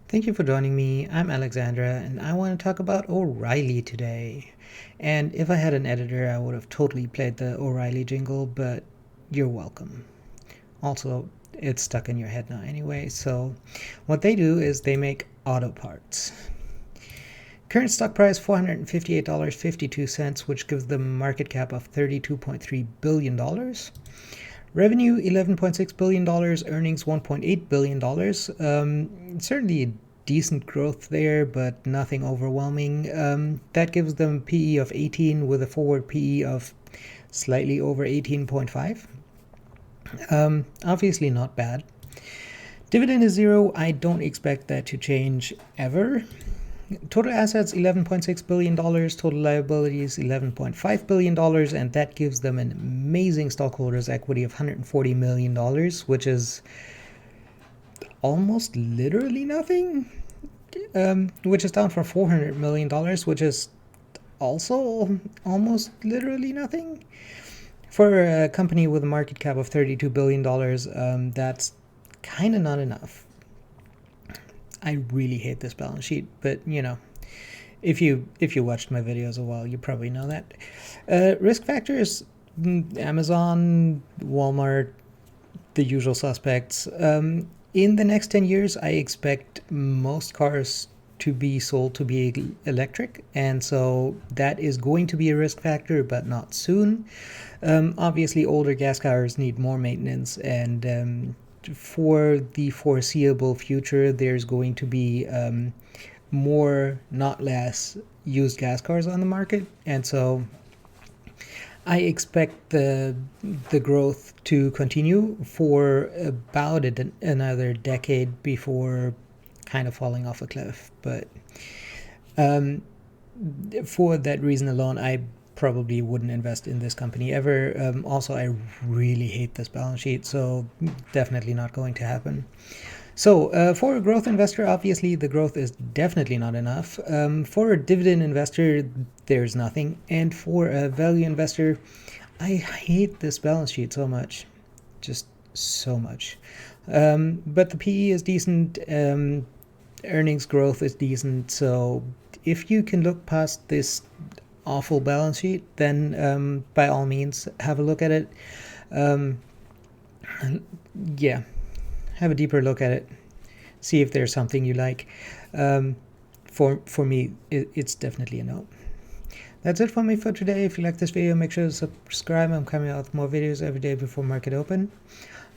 Thank you for joining me. I'm Alexandra, and I want to talk about O'Reilly today. And if I had an editor, I would have totally played the O'Reilly jingle, but you're welcome. Also, it's stuck in your head now anyway. So, what they do is they make auto parts. Current stock price $458.52, which gives them a market cap of $32.3 billion. Revenue $11.6 billion, earnings $1.8 billion. Certainly a decent growth there, but nothing overwhelming. That gives them PE of 18 with a forward PE of slightly over 18.5. Obviously not bad. Dividend is 0. I don't expect that to change ever. Total assets $11.6 billion, total liabilities $11.5 billion, and that gives them an amazing stockholders' equity of $140 million, which is almost literally nothing, which is down from $400 million, which is also almost literally nothing. For a company with a market cap of $32 billion, that's kind of not enough. I really hate this balance sheet, but if you watched my videos a while, you probably know that. Risk factors: Amazon, Walmart, the usual suspects. In the next 10 years, I expect most cars to be sold to be electric, and so that is going to be a risk factor, but not soon. Obviously, older gas cars need more maintenance, and for the foreseeable future, there's going to be more, not less, used gas cars on the market, and so I expect the growth to continue for about another decade before kind of falling off a cliff. But for that reason alone, I probably wouldn't invest in this company ever. Also, I really hate this balance sheet, so definitely not going to happen. So for a growth investor, obviously the growth is definitely not enough. For a dividend investor, there's nothing. And for a value investor, I hate this balance sheet so much. Just so much. But the PE is decent. Earnings growth is decent. So if you can look past this awful balance sheet, then by all means, have a look at it. Yeah. Have a deeper look at it, see if there's something you like. For me, it's definitely a no. That's it for me for today. If you like this video, make sure to subscribe. I'm coming out with more videos every day before market open.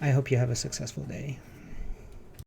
I hope you have a successful day.